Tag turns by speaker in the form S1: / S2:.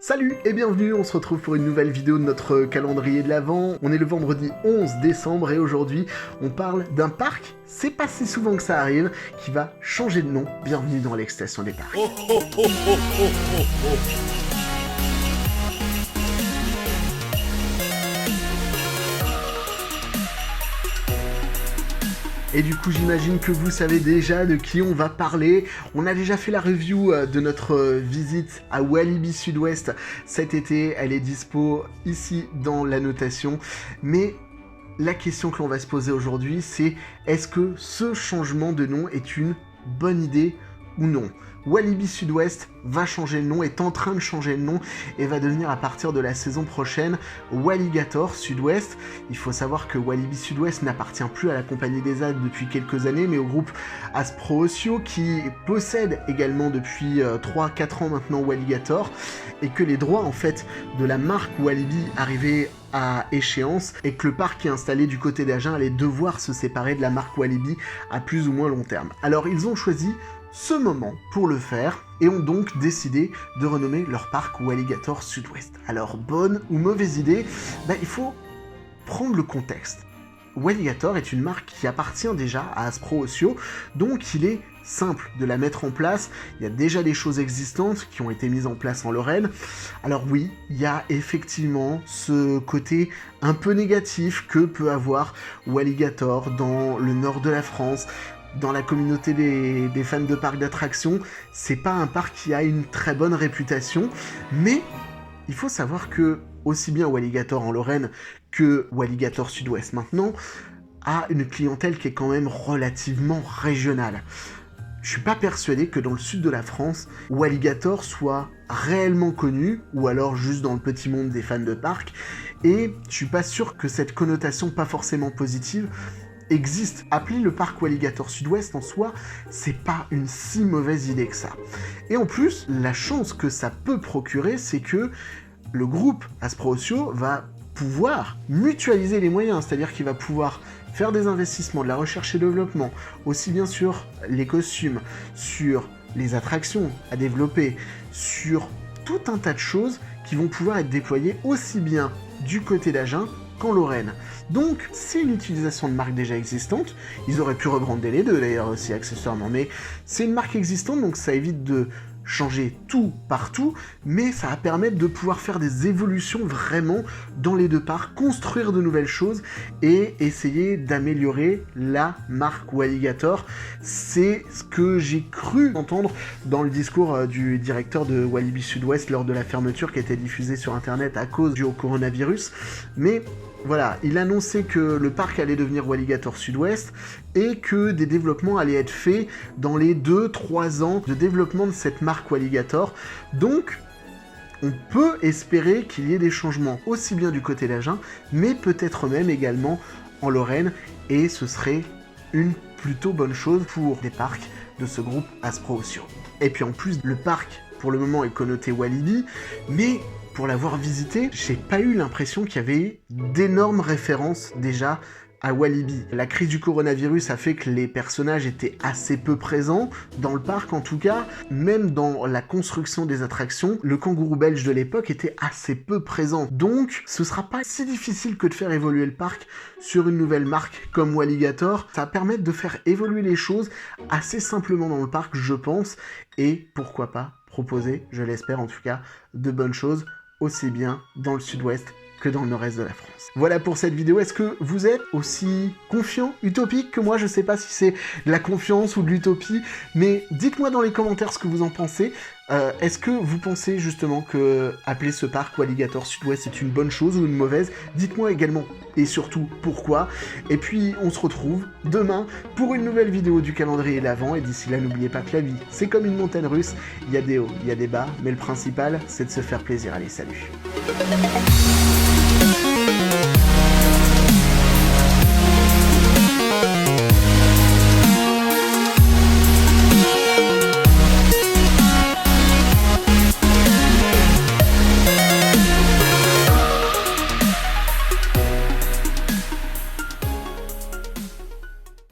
S1: Salut et bienvenue, on se retrouve pour une nouvelle vidéo de notre calendrier de l'Avent. On est le vendredi 11 décembre et aujourd'hui on parle d'un parc, c'est pas si souvent que ça arrive, qui va changer de nom. Bienvenue dans l'excitation des parcs. Et du coup, j'imagine que vous savez déjà de qui on va parler. On a déjà fait la review de notre visite à Walibi Sud-Ouest cet été. Elle est dispo ici dans l'annotation. Mais la question que l'on va se poser aujourd'hui, c'est est-ce que ce changement de nom est une bonne idée ou non ? Walibi Sud-Ouest va changer de nom, est en train de changer de nom et va devenir à partir de la saison prochaine Walligator Sud-Ouest. Il faut savoir que Walibi Sud-Ouest n'appartient plus à la Compagnie des Alpes depuis quelques années, mais au groupe Aspro-Ossio qui possède également depuis 3-4 ans maintenant Walligator, et que les droits en fait de la marque Walibi arrivaient à échéance et que le parc qui est installé du côté d'Agen allait devoir se séparer de la marque Walibi à plus ou moins long terme. Alors ils ont choisi ce moment pour le faire et ont donc décidé de renommer leur parc Walligator Sud-Ouest. Alors bonne ou mauvaise idée, il faut prendre le contexte. Walligator est une marque qui appartient déjà à Aspro-Ossio, donc il est simple de la mettre en place. Il y a déjà des choses existantes qui ont été mises en place en Lorraine. Alors oui, il y a effectivement ce côté un peu négatif que peut avoir Walligator dans le nord de la France. Dans la communauté des fans de parcs d'attractions, c'est pas un parc qui a une très bonne réputation, mais il faut savoir que aussi bien Walligator en Lorraine que Walligator Sud-Ouest maintenant a une clientèle qui est quand même relativement régionale. Je suis pas persuadé que dans le sud de la France, Walligator soit réellement connu, ou alors juste dans le petit monde des fans de parcs, et je suis pas sûr que cette connotation pas forcément positive existe. Appeler le parc Walligator Sud-Ouest en soi, c'est pas une si mauvaise idée que ça. Et en plus, la chance que ça peut procurer, c'est que le groupe Aspro-Ossio va pouvoir mutualiser les moyens, c'est-à-dire qu'il va pouvoir faire des investissements, de la recherche et développement, aussi bien sur les costumes, sur les attractions à développer, sur tout un tas de choses qui vont pouvoir être déployées aussi bien du côté d'Agen qu'en Lorraine. Donc, c'est une utilisation de marque déjà existante. Ils auraient pu rebrander les deux d'ailleurs aussi accessoirement, mais c'est une marque existante, donc ça évite de changer tout partout, mais ça va permettre de pouvoir faire des évolutions vraiment dans les deux parcs, construire de nouvelles choses et essayer d'améliorer la marque Walligator. C'est ce que j'ai cru entendre dans le discours du directeur de Walibi Sud-Ouest lors de la fermeture qui a été diffusée sur internet à cause du coronavirus, mais voilà, il annonçait que le parc allait devenir Walligator Sud-Ouest et que des développements allaient être faits dans les 2-3 ans de développement de cette marque Walligator. Donc, on peut espérer qu'il y ait des changements aussi bien du côté d'Agen, mais peut-être même également en Lorraine, et ce serait une plutôt bonne chose pour des parcs de ce groupe Aspro-Ossio. Et puis en plus, le parc, pour le moment, est connoté Walibi, mais pour l'avoir visité, j'ai pas eu l'impression qu'il y avait d'énormes références déjà à Walibi. La crise du coronavirus a fait que les personnages étaient assez peu présents, dans le parc en tout cas, même dans la construction des attractions, le kangourou belge de l'époque était assez peu présent. Donc, ce sera pas si difficile que de faire évoluer le parc sur une nouvelle marque comme Walligator. Ça va permettre de faire évoluer les choses assez simplement dans le parc, je pense, et pourquoi pas proposer, je l'espère en tout cas, de bonnes choses aussi bien dans le sud-ouest que dans le nord-est de la France. Voilà pour cette vidéo. Est-ce que vous êtes aussi confiant, utopique que moi ? Je sais pas si c'est de la confiance ou de l'utopie, mais dites-moi dans les commentaires ce que vous en pensez. Est-ce que vous pensez justement que appeler ce parc Walligator Sud-Ouest est une bonne chose ou une mauvaise ? Dites-moi également et surtout pourquoi. Et puis on se retrouve demain pour une nouvelle vidéo du calendrier de l'Avent, et d'ici là n'oubliez pas que la vie c'est comme une montagne russe, il y a des hauts, il y a des bas, mais le principal c'est de se faire plaisir. Allez, salut.